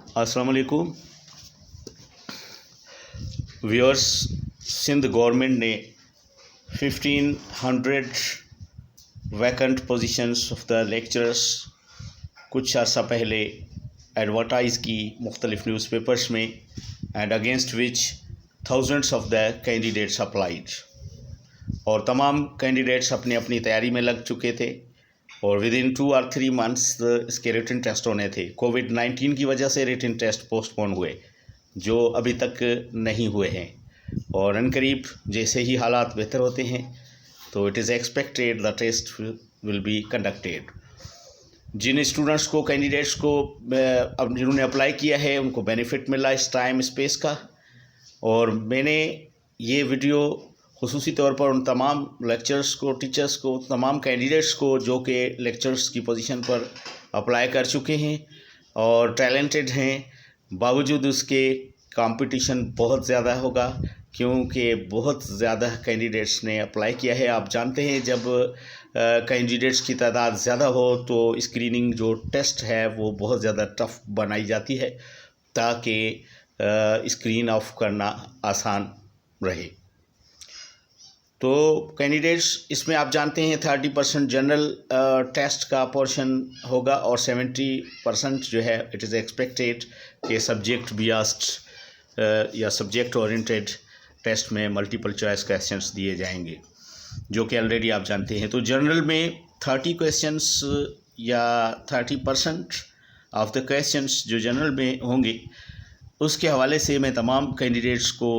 अस्सलाम वालेकुम viewers. Sindh government ने 1500 vacant positions of the lecturers कुछ अर्सा पहले एडवर्टाइज़ की मुख्तलिफ न्यूज़पेपर्स में, and against which thousands of the candidates applied. और तमाम कैंडिडेट्स अपनी अपनी तैयारी में लग चुके थे और विद इन 2 और 3 मंथ्स इसके रिटन टेस्ट होने थे। कोविड-19 की वजह से रिटन टेस्ट पोस्टपोन हुए जो अभी तक नहीं हुए हैं, और अनकरीब जैसे ही हालात बेहतर होते हैं तो it is expected the test will be conducted. जिन स्टूडेंट्स को, कैंडिडेट्स को अब जिन्होंने अप्लाई किया है उनको बेनिफिट मिला इस टाइम स्पेस का, और मैंने ये वीडियो खुसूसी तौर पर उन तमाम लेक्चरर्स को, टीचर्स को, तमाम कैंडिडेट्स को जो कि लेक्चरर्स की पोजीशन पर अप्लाई कर चुके हैं और टैलेंटेड हैं, बावजूद उसके कंपटीशन बहुत ज़्यादा होगा क्योंकि बहुत ज़्यादा कैंडिडेट्स ने अप्लाई किया है। आप जानते हैं जब कैंडिडेट्स की तादाद ज़्यादा हो तो स्क्रीनिंग जो टेस्ट है वो बहुत ज़्यादा टफ बनाई जाती है ताकि स्क्रीन ऑफ करना आसान रहे। तो कैंडिडेट्स इसमें आप जानते हैं 30% जनरल टेस्ट का पोर्शन होगा और 70% जो है इट इज़ एक्सपेक्टेड कि सब्जेक्ट बेस्ड या सब्जेक्ट ओरिएंटेड टेस्ट में मल्टीपल चॉइस क्वेश्चंस दिए जाएंगे, जो कि ऑलरेडी आप जानते हैं। तो जनरल में 30 क्वेश्चंस या 30% ऑफ द क्वेश्चंस जो जनरल में होंगे उसके हवाले से मैं तमाम कैंडिडेट्स को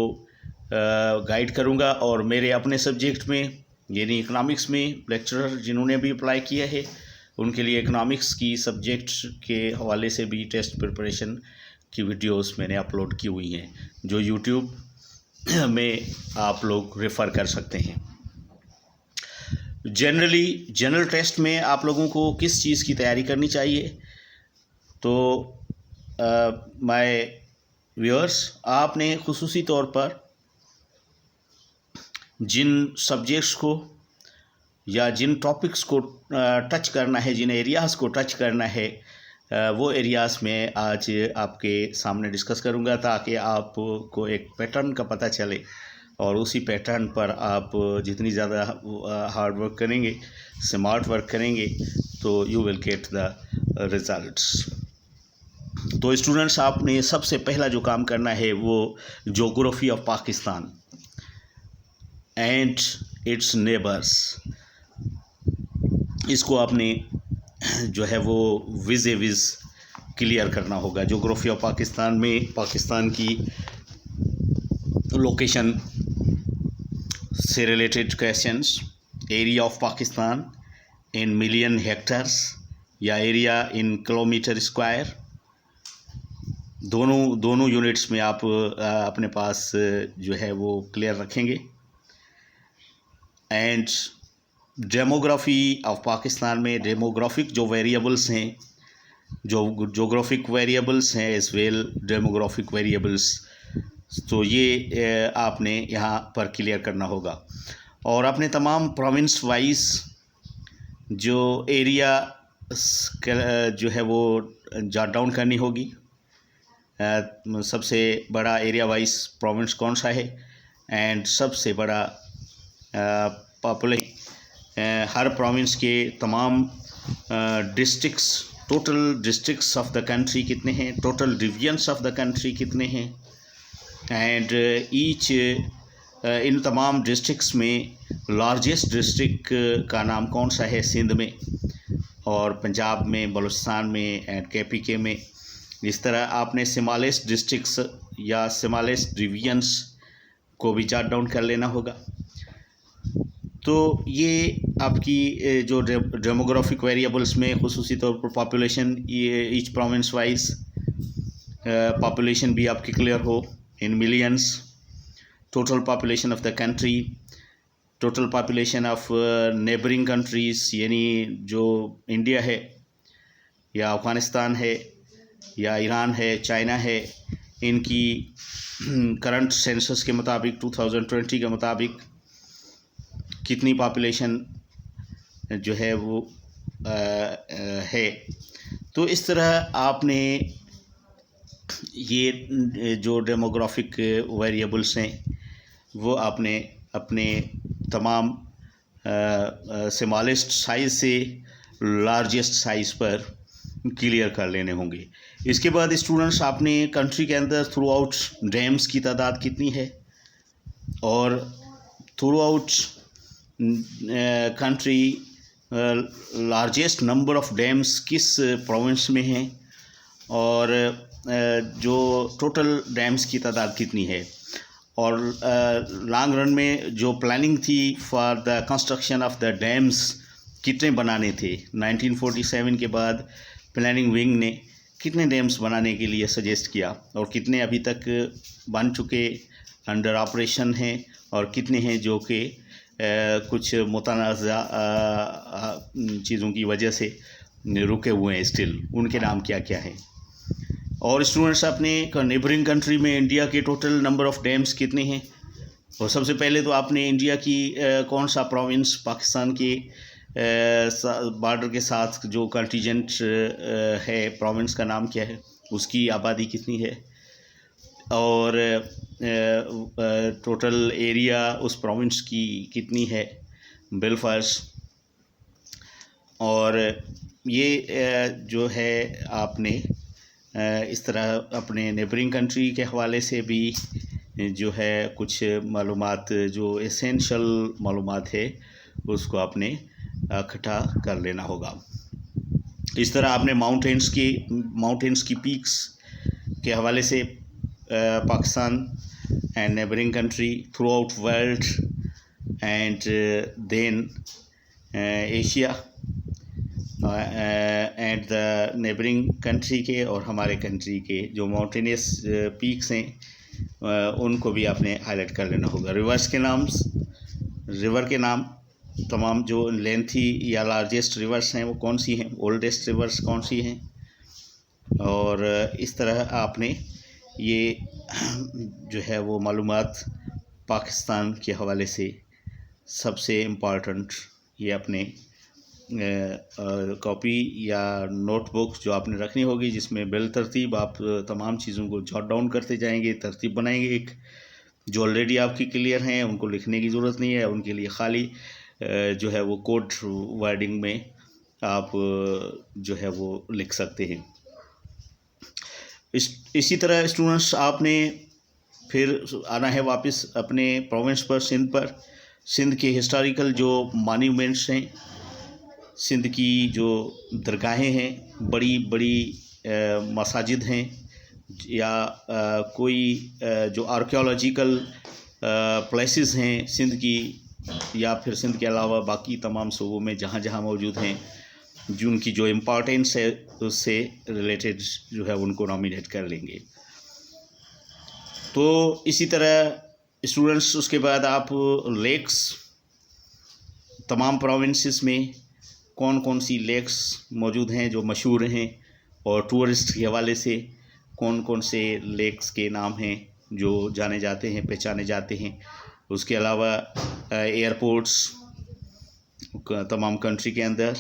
गाइड करूंगा। और मेरे अपने सब्जेक्ट में यानी इकनॉमिक्स में लेक्चरर जिन्होंने भी अप्लाई किया है उनके लिए इकनॉमिक्स की सब्जेक्ट के हवाले से भी टेस्ट प्रिपरेशन की वीडियोस मैंने अपलोड की हुई हैं जो यूट्यूब में आप लोग रेफ़र कर सकते हैं। जनरल टेस्ट में आप लोगों को किस चीज़ की तैयारी करनी चाहिए, तो माय व्यूअर्स, आपने खुसूसी तौर पर जिन सब्जेक्ट्स को या जिन टॉपिक्स को टच करना है, जिन एरियाज़ को टच करना है, वो एरियाज़ में आज आपके सामने डिस्कस करूंगा ताकि आपको एक पैटर्न का पता चले और उसी पैटर्न पर आप जितनी ज़्यादा हार्ड वर्क करेंगे, स्मार्ट वर्क करेंगे तो you will get the results. तो स्टूडेंट्स, आपने सबसे पहला जो काम करना है वो geography of Pakistan and it's neighbours, इसको आपने जो है वो विज़ क्लियर करना होगा। ज्योग्राफी ऑफ पाकिस्तान में पाकिस्तान की लोकेशन से related questions, area of Pakistan in million hectares या एरिया इन किलोमीटर स्क्वायर, दोनों यूनिट्स में आप अपने पास जो है वो क्लियर रखेंगे। एंड डेमोग्राफी ऑफ पाकिस्तान में डेमोग्राफिक जो वेरिएबल्स हैं, जो जोग्राफिक वेरिएबल्स हैं एज वेल डेमोग्राफिक वेरिएबल्स, तो ये आपने यहाँ पर क्लियर करना होगा। और अपने तमाम प्रोविंस वाइज जो एरिया जो है वो जॉट डाउन करनी होगी। सबसे बड़ा एरिया वाइज प्रोविंस कौन सा है एंड सबसे बड़ा हर प्रोविंस के तमाम districts, total districts of the country कितने हैं, total divisions of the country कितने हैं, एंड ईच इन तमाम डिस्ट्रिक्ट्स में लार्जेस्ट डिस्ट्रिक्ट का नाम कौन सा है सिंध में और पंजाब में, बलूचिस्तान में एंड KPK में। इस तरह आपने स्मॉलेस्ट डिस्ट्रिक्ट्स या स्मॉलेस्ट डिवीजन्स को भी जॉट डाउन कर लेना होगा। तो ये आपकी जो डेमोग्राफिक वेरिएबल्स में खुसूसी तौर पर पॉपुलेशन, ये ईच प्रोविंस वाइज पॉपुलेशन भी आपकी क्लियर हो in millions, total population of the country, total population of neighbouring countries यानी जो इंडिया है या अफ़गानिस्तान है या ईरान है, चाइना है, इनकी करंट सेंसस के मुताबिक 2020 के मुताबिक कितनी पॉपुलेशन जो है वो है। तो इस तरह आपने ये जो डेमोग्राफिक वेरिएबल्स हैं वो आपने अपने तमाम स्मॉलेस्ट साइज़ से लार्जेस्ट साइज़ पर क्लियर कर लेने होंगे। इसके बाद स्टूडेंट्स आपने कंट्री के अंदर थ्रू आउट डैम्स की तादाद कितनी है और through out country largest number of dams किस प्रोविंस में हैं और जो टोटल डैम्स की तादाद कितनी है और लॉन्ग रन में जो प्लानिंग थी for the construction of the dams कितने बनाने थे। 1947 के बाद प्लानिंग विंग ने कितने डैम्स बनाने के लिए सजेस्ट किया और कितने अभी तक बन चुके अंडर ऑपरेशन हैं और कितने हैं जो कि कुछ मुतनाज़ा चीज़ों की वजह से रुके हुए हैं स्टिल, उनके नाम क्या क्या हैं। और स्टूडेंट्स अपने नेबरिंग कंट्री में इंडिया के टोटल नंबर ऑफ़ डैम्स कितने हैं और सबसे पहले तो आपने इंडिया की कौन सा प्रोविंस पाकिस्तान के बॉर्डर के साथ जो कंटीजेंट है प्रोविंस का नाम क्या है, उसकी आबादी कितनी है और टोटल एरिया उस प्रोविंस की कितनी है बेलफास्ट। और ये जो है आपने इस तरह अपने नेबरिंग कंट्री के हवाले से भी जो है कुछ मालूमात जो एसेंशियल मालूमात है उसको आपने इकट्ठा कर लेना होगा। इस तरह आपने माउंटेन्स की पीक्स के हवाले से Pakistan and neighbouring country throughout world and then Asia and the neighbouring country के और हमारे कंट्री के जो माउंटेनियस पीक्स हैं उनको भी आपने हाईलाइट कर लेना होगा। रिवर के नाम तमाम जो लेंथी या लार्जेस्ट रिवर्स हैं वो कौन सी हैं, ओल्डेस्ट रिवर्स कौन सी हैं और इस तरह आपने ये जो है वो मालूमात पाकिस्तान के हवाले से सबसे इम्पॉर्टेंट ये अपने कॉपी या नोटबुक जो आपने रखनी होगी जिसमें बिल तरतीब आप तमाम चीज़ों को जॉट डाउन करते जाएंगे, तरतीब बनाएंगे। एक जो ऑलरेडी आपकी क्लियर हैं उनको लिखने की ज़रूरत नहीं है, उनके लिए खाली जो है वो कोड वर्डिंग में आप जो है वो लिख सकते हैं। इसी तरह स्टूडेंट्स आपने फिर आना है वापस अपने प्रोविंस पर, सिंध के हिस्टोरिकल जो मॉन्यूमेंट्स हैं, सिंध की जो दरगाहें हैं, बड़ी बड़ी मसाजिद हैं या कोई जो आर्कियोलॉजिकल प्लेसेस हैं सिंध की या फिर सिंध के अलावा बाकी तमाम सूबों में जहाँ जहाँ मौजूद हैं जिनकी जो इम्पोर्टेंस है उससे रिलेटेड जो है उनको नॉमिनेट कर लेंगे। तो इसी तरह स्टूडेंट्स उसके बाद आप लेक्स, तमाम प्रोविंसेस में कौन कौन सी लेक्स मौजूद हैं जो मशहूर हैं और टूरिस्ट के हवाले से कौन कौन से लेक्स के नाम हैं जो जाने जाते हैं, पहचाने जाते हैं। उसके अलावा एयरपोर्ट्स तमाम कंट्री के अंदर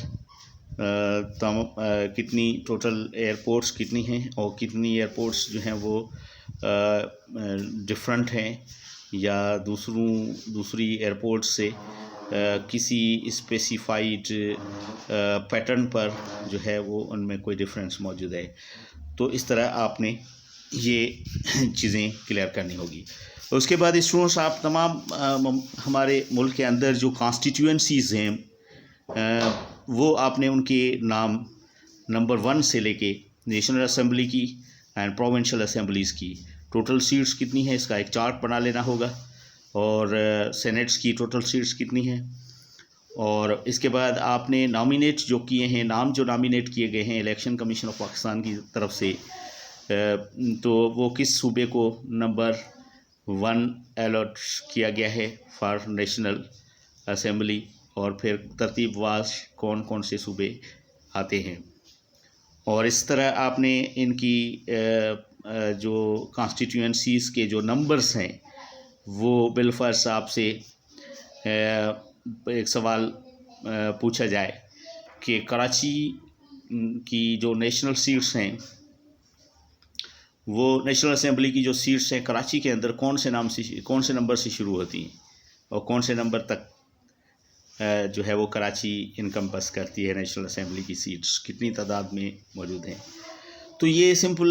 कितनी टोटल एयरपोर्ट्स कितनी हैं और कितनी एयरपोर्ट्स जो हैं वो डिफरेंट हैं या दूसरी एयरपोर्ट से किसी स्पेसिफाइड पैटर्न पर जो है वो उनमें कोई डिफरेंस मौजूद है। तो इस तरह आपने ये चीज़ें क्लियर करनी होगी। उसके बाद स्टूडेंट्स आप तमाम हमारे मुल्क के अंदर जो कॉन्स्टिट्यूएंसीज़ हैं वो आपने उनके नाम नंबर 1 से लेके नेशनल असेंबली की एंड प्रोविंशियल असेंबलीज़ की टोटल सीट्स कितनी है इसका एक चार्ट बना लेना होगा और सेनेट्स की टोटल सीट्स कितनी हैं। और इसके बाद आपने नॉमिनेट जो किए हैं, नाम जो नॉमिनेट किए गए हैं इलेक्शन कमीशन ऑफ पाकिस्तान की तरफ से, तो वो किस सूबे को नंबर 1 अलॉट किया गया है फॉर नेशनल असेंबली और फिर तरतीबवार कौन कौन से सूबे आते हैं। और इस तरह आपने इनकी जो कॉन्स्टिट्यूएंसीज़ के जो नंबर्स हैं वो बिलफर्ज आपसे एक सवाल पूछा जाए कि कराची की जो नेशनल सीट्स हैं वो नेशनल असेंबली की जो सीट्स हैं कराची के अंदर कौन से नंबर से शुरू होती हैं और कौन से नंबर तक जो है वो कराची इनकम्पस करती है, नेशनल असेंबली की सीट्स कितनी तादाद में मौजूद हैं। तो ये सिंपल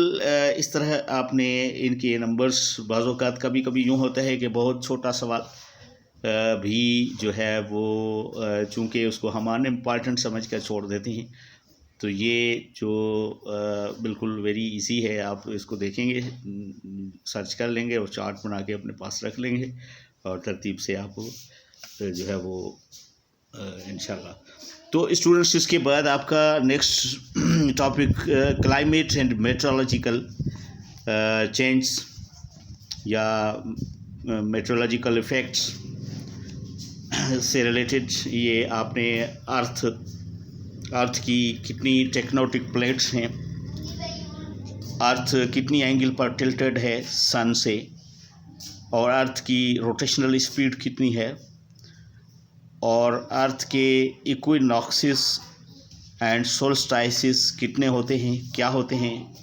इस तरह आपने इनके नंबर्स, बाज़ औक़ात कभी कभी यूँ होता है कि बहुत छोटा सवाल भी जो है वो चूँकि उसको हम अनइम्पॉर्टेंट समझ कर छोड़ देते हैं। तो ये जो बिल्कुल वेरी इजी है, आप इसको देखेंगे, सर्च कर लेंगे और चार्ट बना के अपने पास रख लेंगे और तरतीब से आप जो है वो इंशाल्लाह। तो स्टूडेंट्स, इसके बाद आपका next topic climate and meteorological change या मेट्रोलॉजिकल इफ़ेक्ट्स से रिलेटेड। ये आपने अर्थ की कितनी टेक्टोनिक प्लेट्स हैं, अर्थ कितनी एंगल पर टिल्टेड है सन से, और अर्थ की रोटेशनल स्पीड कितनी है, और अर्थ के इक्विनॉक्सिस एंड सोल्स्टाइसिस कितने होते हैं, क्या होते हैं,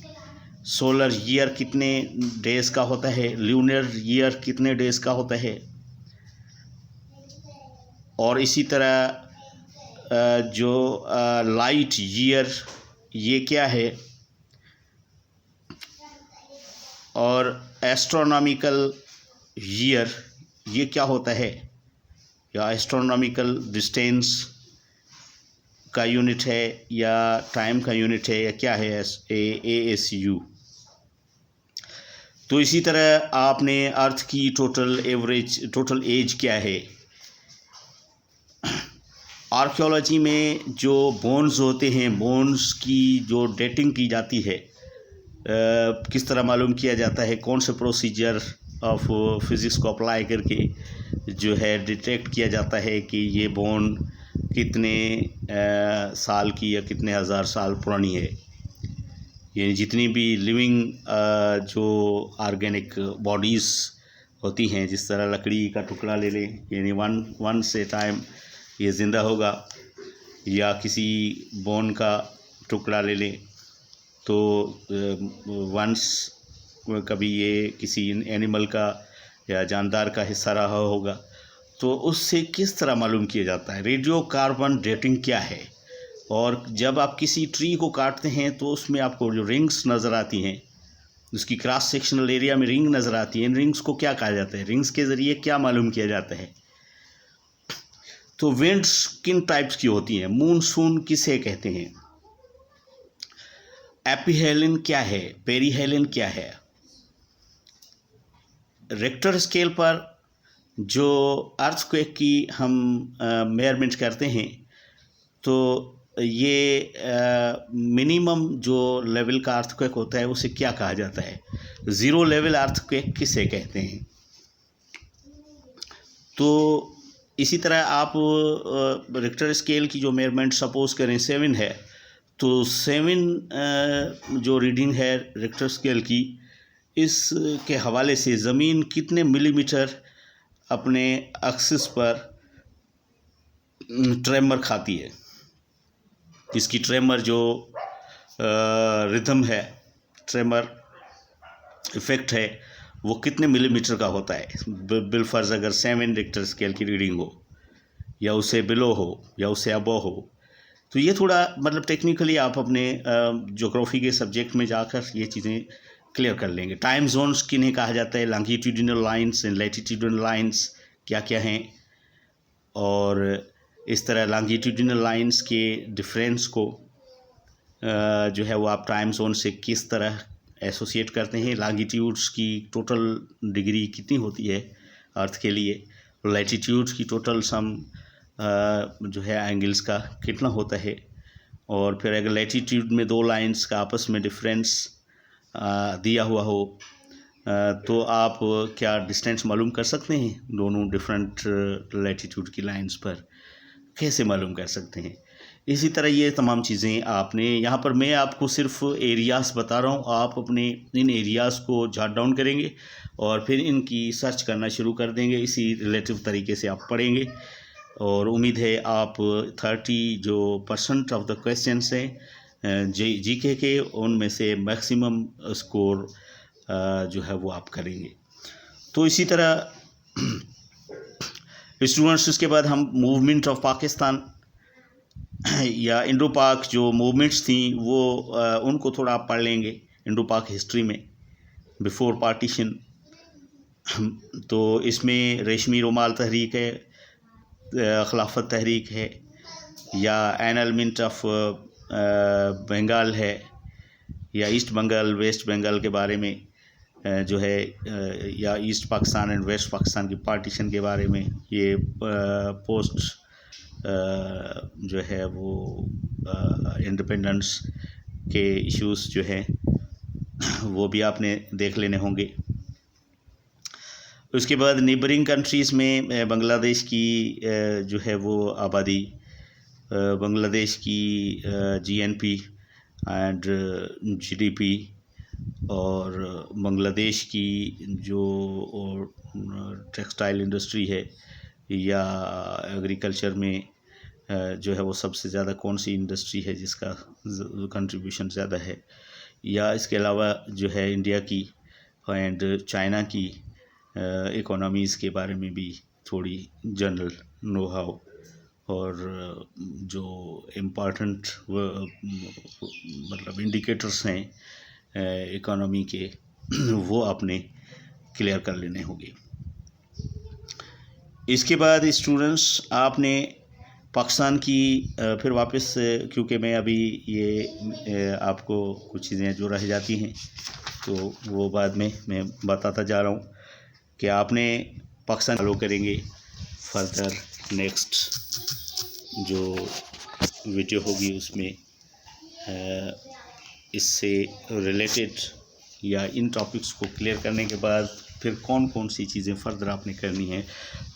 सोलर ईयर कितने डेज़ का होता है, ल्यूनर ईयर कितने डेज़ का होता है, और इसी तरह जो लाइट ईयर ये क्या है, और एस्ट्रोनॉमिकल ईयर ये क्या होता है, या एस्ट्रोनॉमिकल डिस्टेंस का यूनिट है या टाइम का यूनिट है या क्या है, ASU। तो इसी तरह आपने अर्थ की टोटल एज क्या है। आर्कियोलॉजी में जो बोन्स होते हैं, बोन्स की जो डेटिंग की जाती है, किस तरह मालूम किया जाता है, कौन से प्रोसीजर ऑफ फिज़िक्स को अप्लाई करके जो है डिटेक्ट किया जाता है कि ये बोन कितने साल की या कितने हज़ार साल पुरानी है। यानी जितनी भी लिविंग जो ऑर्गेनिक बॉडीज़ होती हैं, जिस तरह लकड़ी का टुकड़ा ले लें, यानी वन से टाइम ये ज़िंदा होगा, या किसी बोन का टुकड़ा ले लें तो वंस कभी ये किसी एनिमल का या जानदार का हिस्सा रहा होगा। तो उससे किस तरह मालूम किया जाता है। रेडियो कार्बन डेटिंग क्या है, और जब आप किसी ट्री को काटते हैं तो उसमें आपको जो रिंग्स नज़र आती हैं, उसकी क्रॉस सेक्शनल एरिया में रिंग नज़र आती है, इन रिंग्स को क्या कहा जाता है, रिंग्स के ज़रिए क्या मालूम किया जाता है। तो विंड्स किन टाइप्स की होती हैं, मूनसून किसे कहते हैं, एपीहेलिन क्या है, पेरीहेलिन क्या है। रिक्टर स्केल पर जो अर्थक्वेक की हम मेजरमेंट करते हैं, तो ये मिनिमम जो लेवल का अर्थक्वेक होता है उसे क्या कहा जाता है, ज़ीरो लेवल अर्थक्वेक किसे कहते हैं। तो इसी तरह आप रिक्टर स्केल की जो मेजरमेंट सपोज करें 7 है, तो 7 जो रीडिंग है रिक्टर स्केल की, इसके हवाले से ज़मीन कितने मिलीमीटर अपने एक्सिस पर ट्रेमर खाती है, इसकी ट्रेमर जो रिदम है, ट्रेमर इफ़ेक्ट है, वो कितने मिलीमीटर का होता है। बिलफर्ज अगर 7 रिक्टर स्केल की रीडिंग हो, या उससे बिलो हो, या उससे अबव हो। तो ये थोड़ा मतलब टेक्निकली आप अपने ज्योग्राफी के सब्जेक्ट में जाकर ये चीज़ें क्लियर कर लेंगे। टाइम जोन्स किन्हें कहा जाता है, longitudinal lines and latitudinal lines क्या क्या हैं, और इस तरह लॉन्गिट्यूडिनल लाइंस के डिफरेंस को जो है वो आप टाइम जोन से किस तरह एसोसिएट करते हैं। लॉन्गिट्यूड्स की टोटल डिग्री कितनी होती है अर्थ के लिए, लैटिट्यूड्स की टोटल सम जो है एंगल्स का कितना होता है, और फिर अगर लैटिट्यूड में 2 लाइंस का आपस में डिफरेंस दिया हुआ हो तो आप क्या डिस्टेंस मालूम कर सकते हैं दोनों डिफरेंट लैटिट्यूड की लाइंस पर, कैसे मालूम कर सकते हैं। इसी तरह ये तमाम चीज़ें आपने यहाँ पर, मैं आपको सिर्फ एरियाज़ बता रहा हूँ, आप अपने इन एरियाज़ को जॉट डाउन करेंगे और फिर इनकी सर्च करना शुरू कर देंगे। इसी रिलेटिव तरीके से आप पढ़ेंगे, और उम्मीद है आप 30% ऑफ द क्वेश्चंस हैं जीके के, उनमें से मैक्सिमम स्कोर जो है वो आप करेंगे। तो इसी तरह स्टूडेंट्स, इसके बाद हम मूवमेंट ऑफ पाकिस्तान या इंडो पाक जो मूवमेंट्स थी वो उनको थोड़ा आप पढ़ लेंगे इंडो पाक हिस्ट्री में बिफोर पार्टीशन। तो इसमें रेशमी रुमाल तहरीक है, खिलाफत तहरीक है, या एनलमेंट ऑफ बंगाल है, या ईस्ट बंगाल वेस्ट बंगाल के बारे में जो है, या East Pakistan and West Pakistan की पार्टीशन के बारे में, ये पोस्ट जो है वो इंडिपेंडेंस के इश्यूज़ जो हैं वो भी आपने देख लेने होंगे। उसके बाद नेबरिंग कंट्रीज़ में बांग्लादेश की जो है वो आबादी, बांग्लादेश की जीएनपी एंड जीडीपी, और बांग्लादेश की जो टेक्सटाइल इंडस्ट्री है या एग्रीकल्चर में जो है वो सबसे ज़्यादा कौन सी इंडस्ट्री है जिसका कंट्रीब्यूशन ज़्यादा है, या इसके अलावा जो है इंडिया की एंड चाइना की इकोनॉमीज़ के बारे में भी थोड़ी जनरल नो हाउ और जो इम्पॉर्टेंट मतलब इंडिकेटर्स हैं इकोनॉमी के वो आपने क्लियर कर लेने होंगे। इसके बाद स्टूडेंट्स आपने पाकिस्तान की फिर वापस, क्योंकि मैं अभी ये आपको कुछ चीज़ें जो रह जाती हैं तो वो बाद में मैं बताता जा रहा हूँ कि आपने पाकिस्तान फॉलो करेंगे। फर्दर नेक्स्ट जो वीडियो होगी उसमें इससे रिलेटेड या इन टॉपिक्स को क्लियर करने के बाद फिर कौन कौन सी चीज़ें फर्दर आपने करनी है,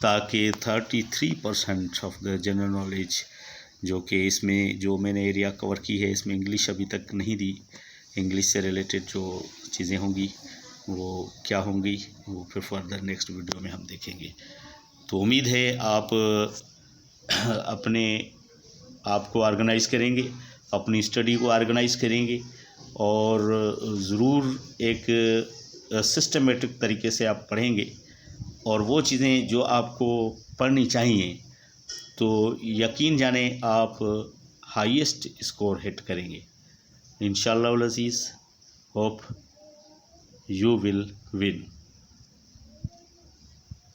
ताकि 33% ऑफ द जनरल नॉलेज जो कि इसमें जो मैंने एरिया कवर की है इसमें इंग्लिश अभी तक नहीं दी, इंग्लिश से रिलेटेड जो चीज़ें होंगी वो क्या होंगी वो फिर फर्दर नेक्स्ट वीडियो में हम देखेंगे। तो उम्मीद है आप अपने आप को ऑर्गेनाइज़ करेंगे, अपनी स्टडी को ऑर्गेनाइज़ करेंगे और ज़रूर एक सिस्टमेटिक तरीके से आप पढ़ेंगे और वो चीज़ें जो आपको पढ़नी चाहिए तो यकीन जाने आप हाईएस्ट स्कोर हिट करेंगे इंशाअल्लाह Aziz. Hope you will win.